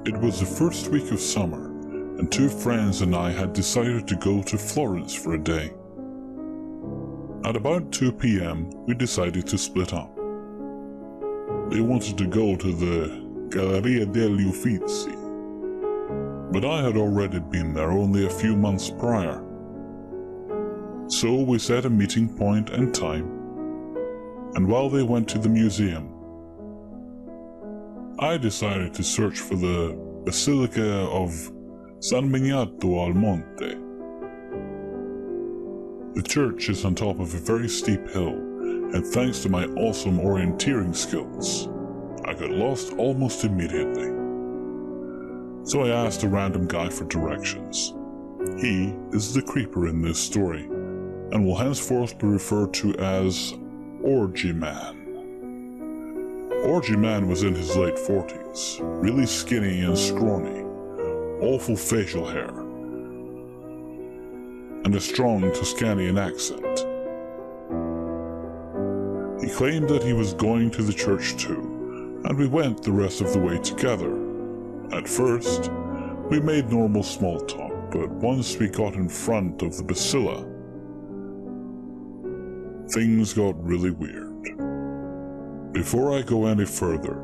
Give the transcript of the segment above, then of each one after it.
It was the first week of summer, and two friends and I had decided to go to Florence for a day. At about 2 p.m., we decided to split up. They wanted to go to the Galleria degli Uffizi, but I had already been there only a few months prior. So we set a meeting point and time, and while they went to the museum, I decided to search for the Basilica of San Miniato al Monte. The church is on top of a very steep hill, and thanks to my awesome orienteering skills, I got lost almost immediately. So I asked a random guy for directions. He is the creeper in this story, and will henceforth be referred to as Orgy Man. Orgy Man was in his late 40s, really skinny and scrawny, awful facial hair, and a strong Tuscanian accent. He claimed that he was going to the church too, and we went the rest of the way together. At first, we made normal small talk, but once we got in front of the basilica, things got really weird. Before I go any further,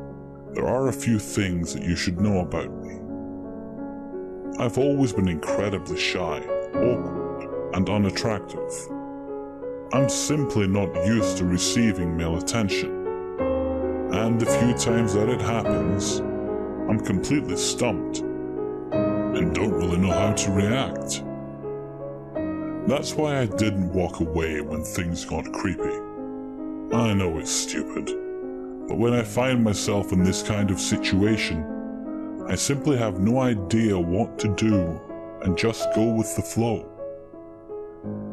there are a few things that you should know about me. I've always been incredibly shy, awkward, and unattractive. I'm simply not used to receiving male attention, and the few times that it happens, I'm completely stumped and don't really know how to react. That's why I didn't walk away when things got creepy. I know it's stupid, but when I find myself in this kind of situation, I simply have no idea what to do and just go with the flow.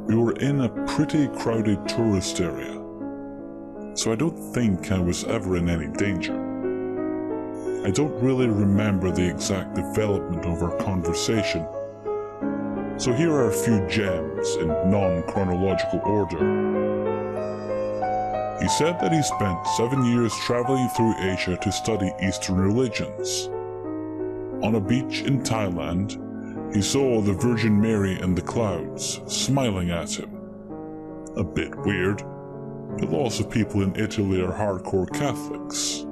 We were in a pretty crowded tourist area, so I don't think I was ever in any danger. I don't really remember the exact development of our conversation, so here are a few gems in non-chronological order. He said that he spent 7 years traveling through Asia to study Eastern religions. On a beach in Thailand, he saw the Virgin Mary in the clouds, smiling at him. A bit weird, but lots of people in Italy are hardcore Catholics.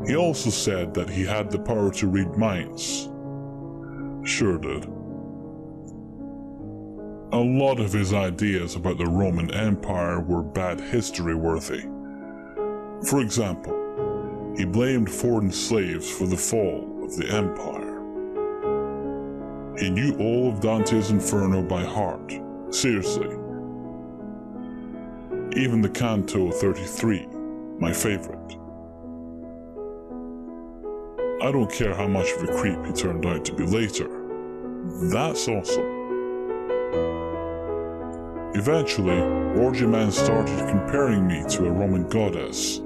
He also said that he had the power to read minds. Sure did. A lot of his ideas about the Roman Empire were bad history worthy. For example, he blamed foreign slaves for the fall of the empire. He knew all of Dante's Inferno by heart, seriously. Even the Canto 33, my favorite. I don't care how much of a creep he turned out to be later. That's awesome. Eventually, Orgy Man started comparing me to a Roman goddess.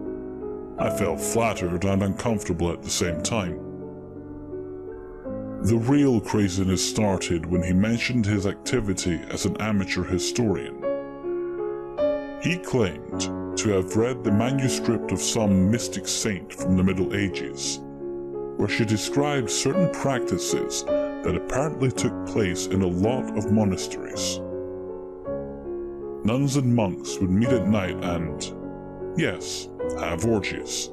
I felt flattered and uncomfortable at the same time. The real craziness started when he mentioned his activity as an amateur historian. He claimed to have read the manuscript of some mystic saint from the Middle Ages, where she described certain practices that apparently took place in a lot of monasteries. Nuns and monks would meet at night and, yes, have orgies.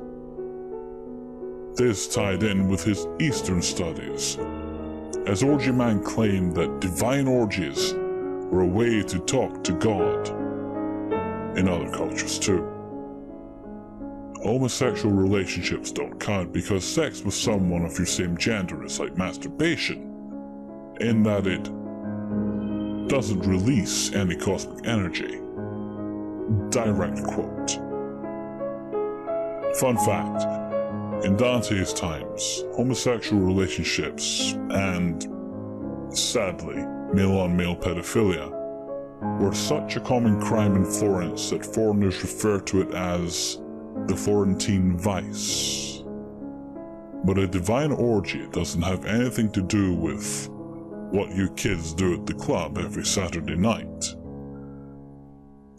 This tied in with his Eastern studies, as Orgy Man claimed that divine orgies were a way to talk to God. In other cultures too. Homosexual relationships don't count because sex with someone of your same gender is like masturbation, in that it doesn't release any cosmic energy. Direct quote. Fun fact, in Dante's times, homosexual relationships and, sadly, male-on-male pedophilia were such a common crime in Florence that foreigners refer to it as the Florentine vice. But a divine orgy doesn't have anything to do with what you kids do at the club every Saturday night.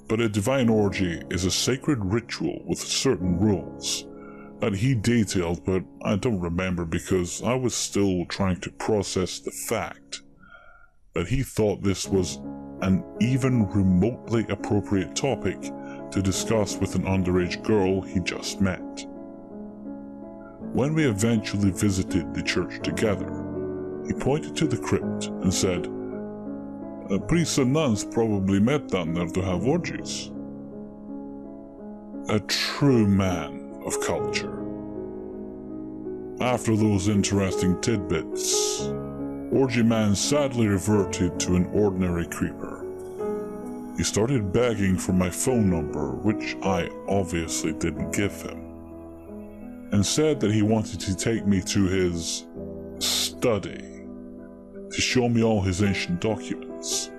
But a divine orgy is a sacred ritual with certain rules that he detailed, but I don't remember because I was still trying to process the fact that he thought this was an even remotely appropriate topic to discuss with an underage girl he just met. When we eventually visited the church together, he pointed to the crypt and said, "Priests and nuns probably met down there to have orgies." A true man of culture. After those interesting tidbits, Orgy Man sadly reverted to an ordinary creeper. He started begging for my phone number, which I obviously didn't give him, and said that he wanted to take me to his study to show me all his ancient documents.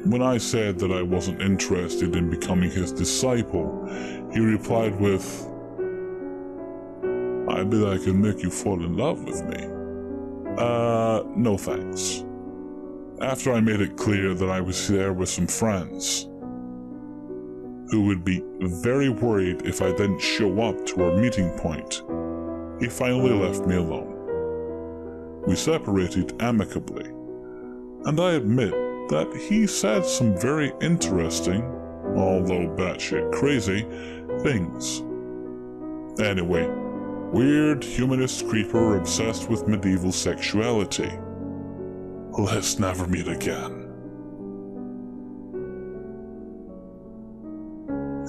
When I said that I wasn't interested in becoming his disciple, he replied with, "I bet I can make you fall in love with me." No thanks. After I made it clear that I was there with some friends who would be very worried if I didn't show up to our meeting point, he finally left me alone. We separated amicably, and I admit that he said some very interesting, although batshit crazy, things. Anyway, weird humanist creeper obsessed with medieval sexuality. Let's never meet again.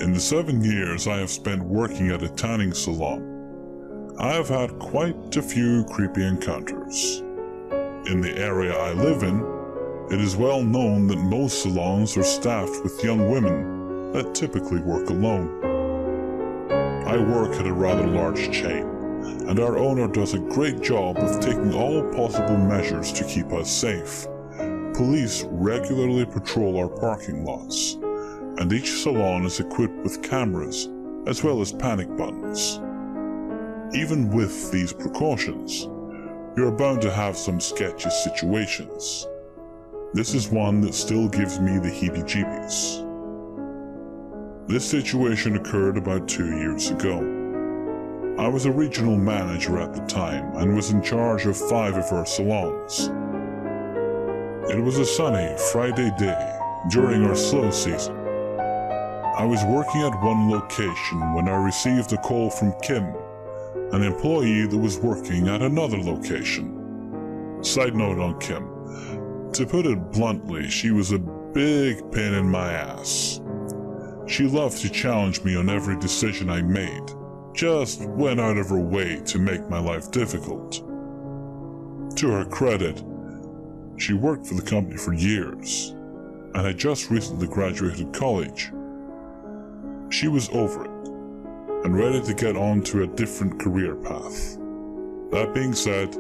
In the 7 years I have spent working at a tanning salon, I have had quite a few creepy encounters. In the area I live in, it is well known that most salons are staffed with young women that typically work alone. I work at a rather large chain, and our owner does a great job of taking all possible measures to keep us safe. Police regularly patrol our parking lots, and each salon is equipped with cameras as well as panic buttons. Even with these precautions, you are bound to have some sketchy situations. This is one that still gives me the heebie-jeebies. This situation occurred about 2 years ago. I was a regional manager at the time and was in charge of 5 of our salons. It was a sunny Friday day during our slow season. I was working at one location when I received a call from Kim, an employee that was working at another location. Side note on Kim. To put it bluntly, she was a big pain in my ass. She loved to challenge me on every decision I made, just went out of her way to make my life difficult. To her credit, she worked for the company for years, and had just recently graduated college. She was over it, and ready to get on to a different career path. That being said,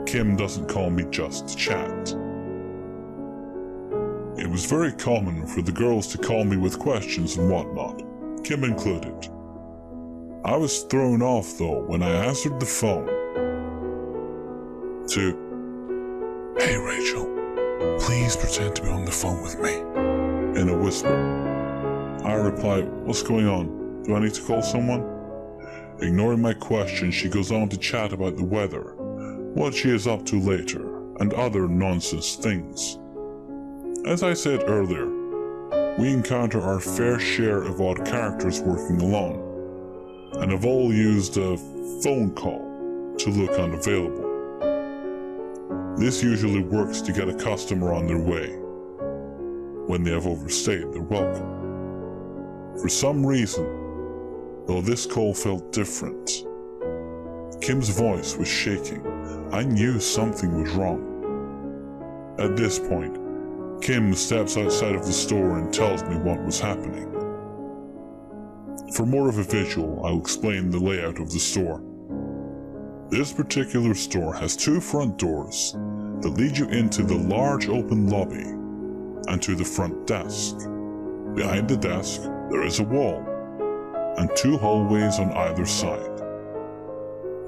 Kim doesn't call me just to chat. It was very common for the girls to call me with questions and whatnot, Kim included. I was thrown off though when I answered the phone to, "Hey Rachel, please pretend to be on the phone with me," in a whisper. I reply, "What's going on? Do I need to call someone?" Ignoring my question, she goes on to chat about the weather, what she is up to later, and other nonsense things. As I said earlier, we encounter our fair share of odd characters working alone, and have all used a phone call to look unavailable. This usually works to get a customer on their way when they have overstayed their welcome. For some reason, though this call felt different, Kim's voice was shaking. I knew something was wrong. At this point, Kim steps outside of the store and tells me what was happening. For more of a visual, I'll explain the layout of the store. This particular store has 2 front doors that lead you into the large open lobby and to the front desk. Behind the desk, there is a wall and 2 hallways on either side.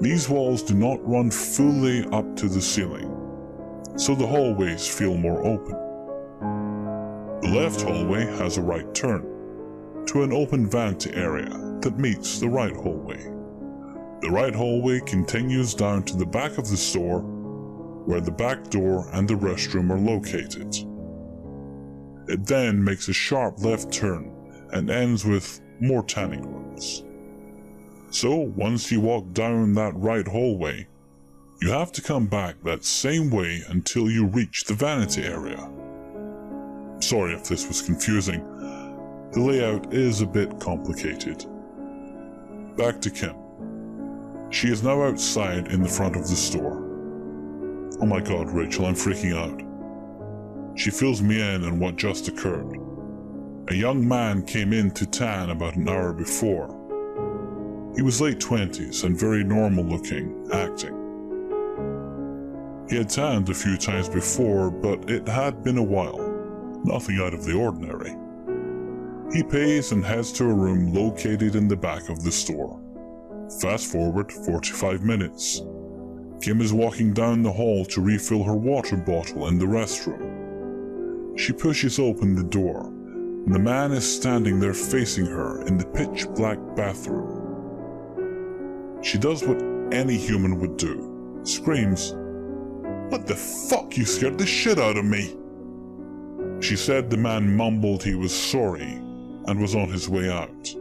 These walls do not run fully up to the ceiling, so the hallways feel more open. The left hallway has a right turn to an open vanta area that meets the right hallway. The right hallway continues down to the back of the store, where the back door and the restroom are located. It then makes a sharp left turn and ends with more tanning rooms. So once you walk down that right hallway, you have to come back that same way until you reach the vanity area. Sorry if this was confusing. The layout is a bit complicated. Back to Kim. She is now outside in the front of the store. Oh my god, Rachel, I'm freaking out. She fills me in on what just occurred. A young man came in to tan about an hour before. He was late 20s and very normal looking, acting. He had tanned a few times before, but it had been a while. Nothing out of the ordinary. He pays and heads to a room located in the back of the store. Fast forward 45 minutes. Kim is walking down the hall to refill her water bottle in the restroom. She pushes open the door, and the man is standing there facing her in the pitch-black bathroom. She does what any human would do, screams, "What the fuck, you scared the shit out of me!" She said the man mumbled he was sorry and was on his way out.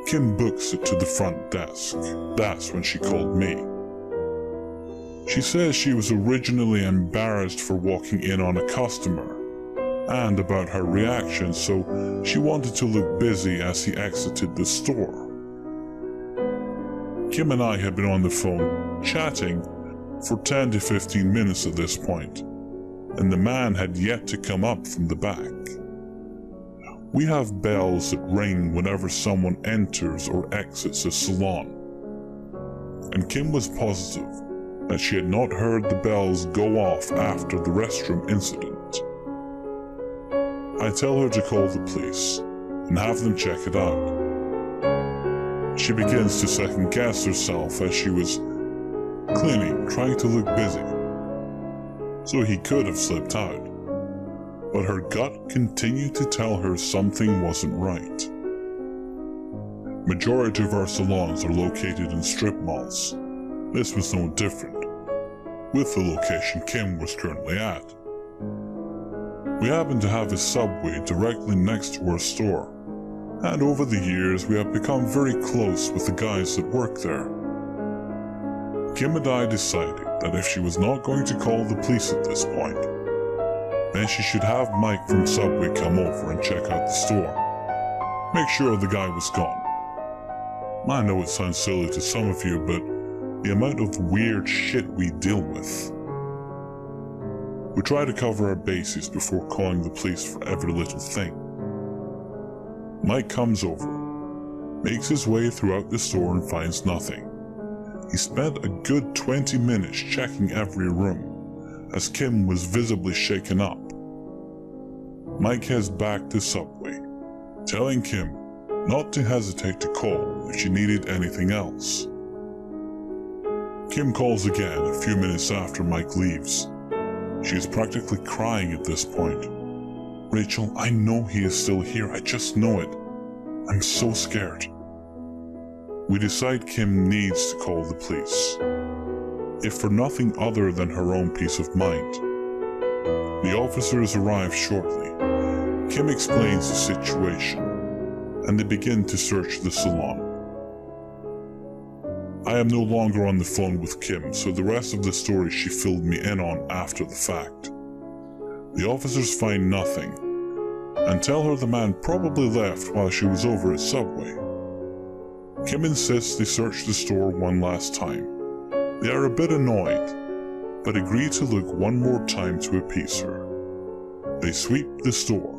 Kim books it to the front desk. That's when she called me. She says she was originally embarrassed for walking in on a customer and about her reaction, so she wanted to look busy as he exited the store. Kim and I had been on the phone, chatting, for 10 to 15 minutes at this point, and the man had yet to come up from the back. We have bells that ring whenever someone enters or exits a salon, and Kim was positive that she had not heard the bells go off after the restroom incident. I tell her to call the police and have them check it out. She begins to second guess herself as she was cleaning, trying to look busy. So he could have slipped out. But her gut continued to tell her something wasn't right. Majority of our salons are located in strip malls. This was no different, with the location Kim was currently at. We happen to have a Subway directly next to our store, and over the years we have become very close with the guys that work there. Kim and I decided that if she was not going to call the police at this point, then she should have Mike from Subway come over and check out the store. Make sure the guy was gone. I know it sounds silly to some of you, but the amount of weird shit we deal with. We try to cover our bases before calling the police for every little thing. Mike comes over, makes his way throughout the store and finds nothing. He spent a good 20 minutes checking every room, as Kim was visibly shaken up. Mike heads back to Subway, telling Kim not to hesitate to call if she needed anything else. Kim calls again a few minutes after Mike leaves. She is practically crying at this point. "Rachel, I know he is still here, I just know it. I'm so scared." We decide Kim needs to call the police, if for nothing other than her own peace of mind. The officers arrive shortly. Kim explains the situation, and they begin to search the salon. I am no longer on the phone with Kim, so the rest of the story she filled me in on after the fact. The officers find nothing, and tell her the man probably left while she was over at Subway. Kim insists they search the store one last time. They are a bit annoyed, but agree to look one more time to appease her. They sweep the store,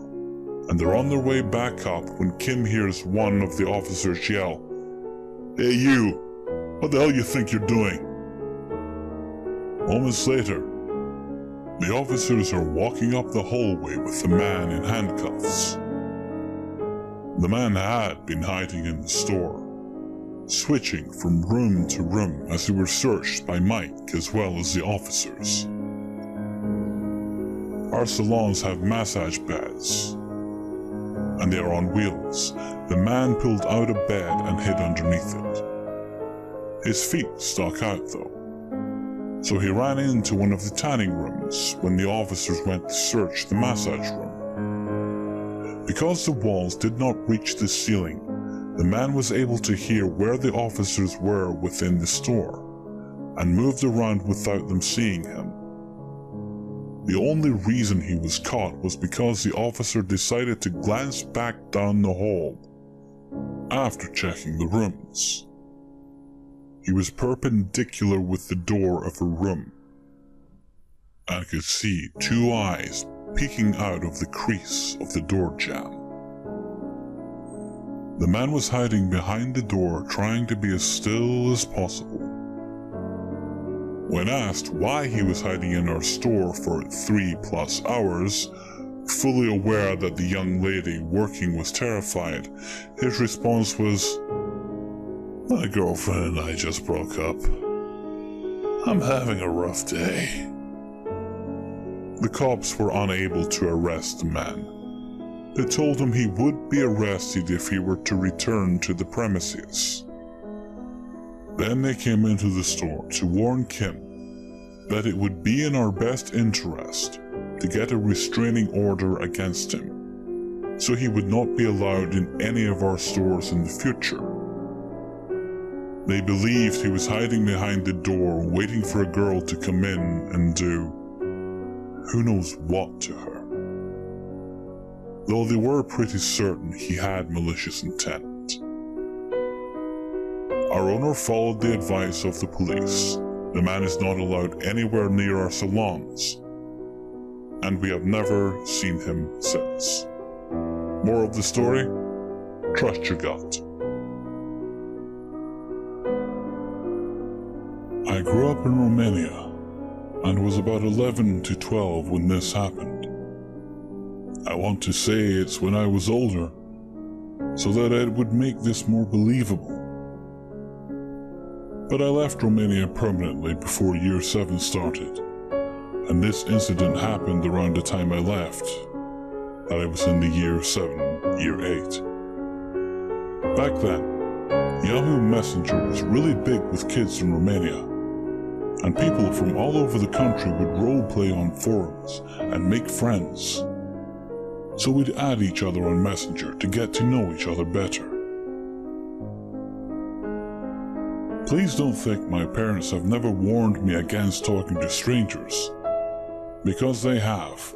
and they're on their way back up when Kim hears one of the officers yell, "Hey you, what the hell you think you're doing?" Moments later, the officers are walking up the hallway with the man in handcuffs. The man had been hiding in the store, switching from room to room as they were searched by Mike as well as the officers. Our salons have massage beds. and they are on wheels. The man pulled out a bed and hid underneath it. His feet stuck out though, so he ran into one of the tanning rooms when the officers went to search the massage room. Because the walls did not reach the ceiling, the man was able to hear where the officers were within the store and moved around without them seeing him. The only reason he was caught was because the officer decided to glance back down the hall after checking the rooms. He was perpendicular with the door of a room and could see two eyes peeking out of the crease of the door jamb. The man was hiding behind the door, trying to be as still as possible. When asked why he was hiding in our store for 3+ hours, fully aware that the young lady working was terrified, his response was, "My girlfriend and I just broke up. I'm having a rough day." The cops were unable to arrest the man. They told him he would be arrested if he were to return to the premises. Then they came into the store to warn Kim that it would be in our best interest to get a restraining order against him, so he would not be allowed in any of our stores in the future. They believed he was hiding behind the door, waiting for a girl to come in and do who knows what to her. Though they were pretty certain he had malicious intent. Our owner followed the advice of the police. The man is not allowed anywhere near our salons, and we have never seen him since. More of the story? Trust your gut. I grew up in Romania and was about 11 to 12 when this happened. I want to say it's when I was older, so that it would make this more believable. But I left Romania permanently before year 7 started, and this incident happened around the time I left, that I was in the year 7, year 8. Back then, Yahoo Messenger was really big with kids in Romania, and people from all over the country would roleplay on forums and make friends. So we'd add each other on Messenger to get to know each other better. Please don't think my parents have never warned me against talking to strangers, because they have,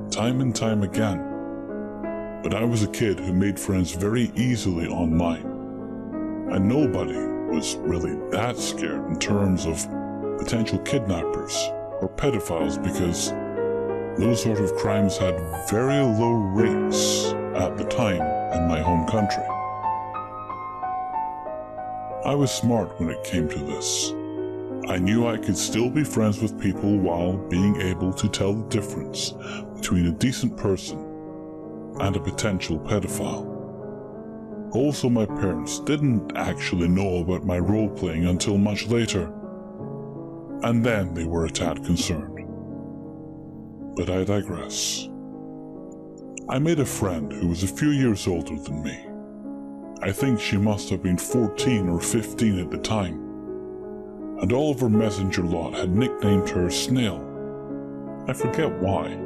time and time again. But I was a kid who made friends very easily online, and nobody was really that scared in terms of potential kidnappers or pedophiles, because those sort of crimes had very low rates at the time in my home country. I was smart when it came to this. I knew I could still be friends with people while being able to tell the difference between a decent person and a potential pedophile. Also, my parents didn't actually know about my role-playing until much later, and then they were a tad concerned. But I digress. I made a friend who was a few years older than me. I think she must have been 14 or 15 at the time, and all of her Messenger lot had nicknamed her Snail. I forget why.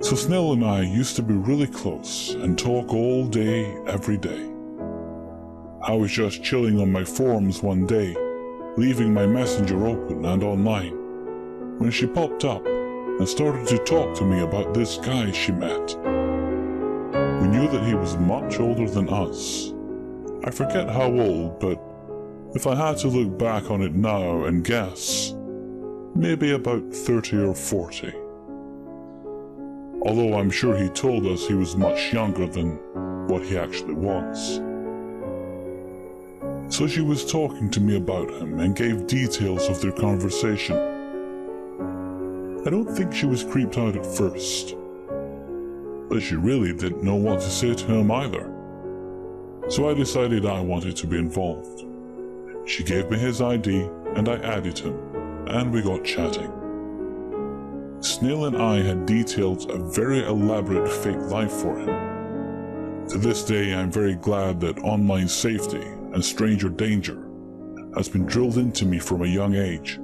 So Snail and I used to be really close and talk all day, every day. I was just chilling on my forums one day, leaving my Messenger open and online, when she popped up and started to talk to me about this guy she met. We knew that he was much older than us. I forget how old, but if I had to look back on it now and guess, maybe about 30 or 40. Although I'm sure he told us he was much younger than what he actually was. So she was talking to me about him and gave details of their conversation. I don't think she was creeped out at first, but she really didn't know what to say to him either. So I decided I wanted to be involved. She gave me his ID and I added him, and we got chatting. Snail and I had detailed a very elaborate fake life for him, To this day, I'm very glad that online safety and stranger danger has been drilled into me from a young age,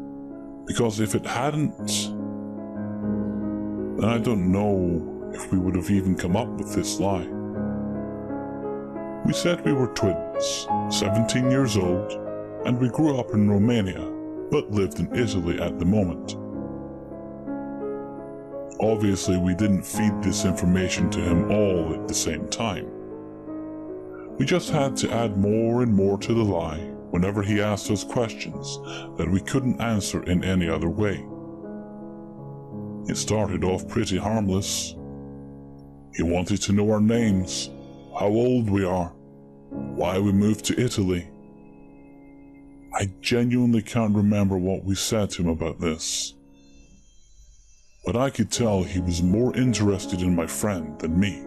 because if it hadn't, then I don't know if we would have even come up with this lie. We said we were twins, 17 years old, and we grew up in Romania, but lived in Italy at the moment. Obviously, we didn't feed this information to him all at the same time. We just had to add more and more to the lie whenever he asked us questions that we couldn't answer in any other way. It started off pretty harmless. He wanted to know our names, how old we are, why we moved to Italy. I genuinely can't remember what we said to him about this, but I could tell he was more interested in my friend than me.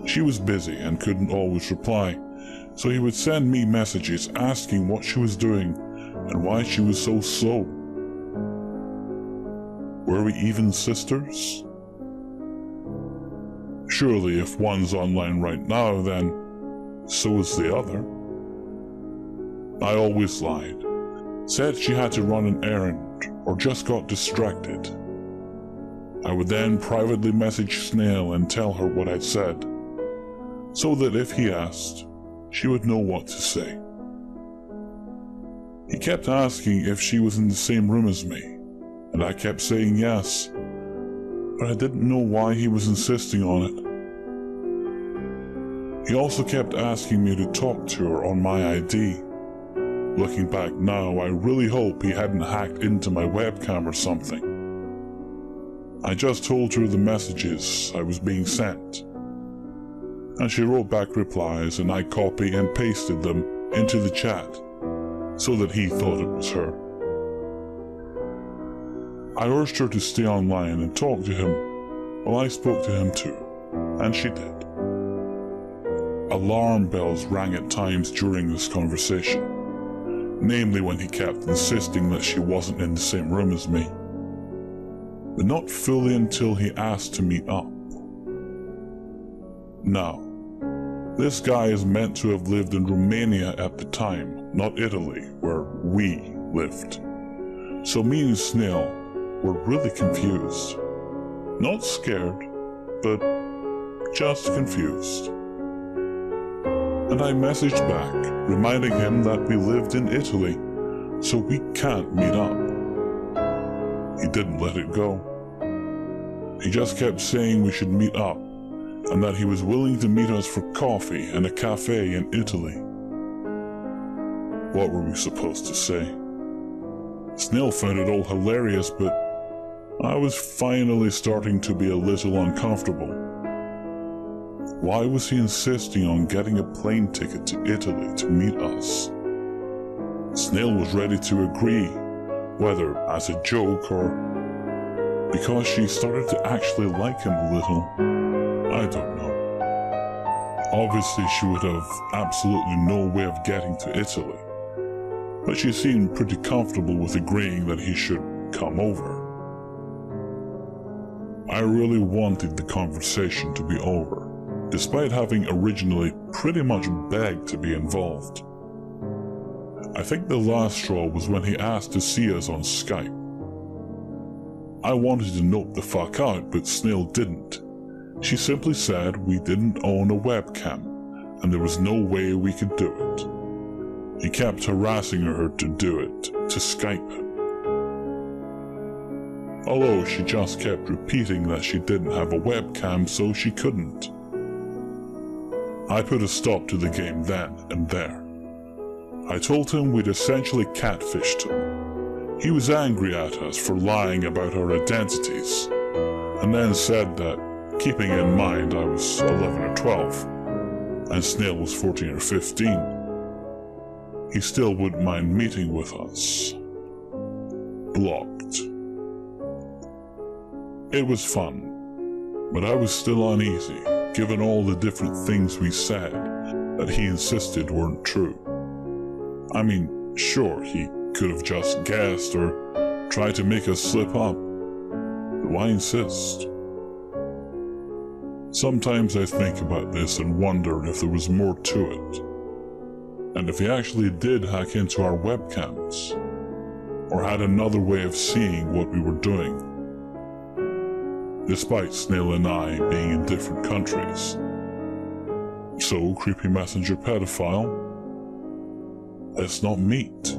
She was busy and couldn't always reply, so he would send me messages asking what she was doing and why she was so slow. Were we even sisters? Surely if one's online right now, then so is the other. I always lied, said she had to run an errand or just got distracted. I would then privately message Snail and tell her what I'd said, so that if he asked, she would know what to say. He kept asking if she was in the same room as me, and I kept saying yes, but I didn't know why he was insisting on it. He also kept asking me to talk to her on my ID. Looking back now, I really hope he hadn't hacked into my webcam or something. I just told her the messages I was being sent, and she wrote back replies, and I copy and pasted them into the chat so that he thought it was her. I urged her to stay online and talk to him while I spoke to him too, and she did. Alarm bells rang at times during this conversation, namely when he kept insisting that she wasn't in the same room as me, but not fully until he asked to meet up. Now, this guy is meant to have lived in Romania at the time, not Italy, where we lived. So me and Snail were really confused. Not scared, but just confused. And I messaged back, reminding him that we lived in Italy, so we can't meet up. He didn't let it go. He just kept saying we should meet up, and that he was willing to meet us for coffee in a cafe in Italy. What were we supposed to say? Snail found it all hilarious, but I was finally starting to be a little uncomfortable. Why was he insisting on getting a plane ticket to Italy to meet us? Snail was ready to agree, whether as a joke or because she started to actually like him a little. I don't know. Obviously, she would have absolutely no way of getting to Italy, but she seemed pretty comfortable with agreeing that he should come over. I really wanted the conversation to be over, despite having originally pretty much begged to be involved. I think the last straw was when he asked to see us on Skype. I wanted to note the fuck out, but Snail didn't. She simply said we didn't own a webcam, and there was no way we could do it. He kept harassing her to do it, to Skype him. Although she just kept repeating that she didn't have a webcam, so she couldn't. I put a stop to the game then and there. I told him we'd essentially catfished him. He was angry at us for lying about our identities, and then said that, keeping in mind I was 11 or 12, and Snail was 14 or 15, he still wouldn't mind meeting with us. Blocked. It was fun, but I was still uneasy, given all the different things we said that he insisted weren't true. I mean, sure, he could have just guessed or tried to make us slip up, but why insist? Sometimes I think about this and wonder if there was more to it, and if he actually did hack into our webcams, or had another way of seeing what we were doing, despite Snail and I being in different countries. So, creepy messenger pedophile, let's not meet.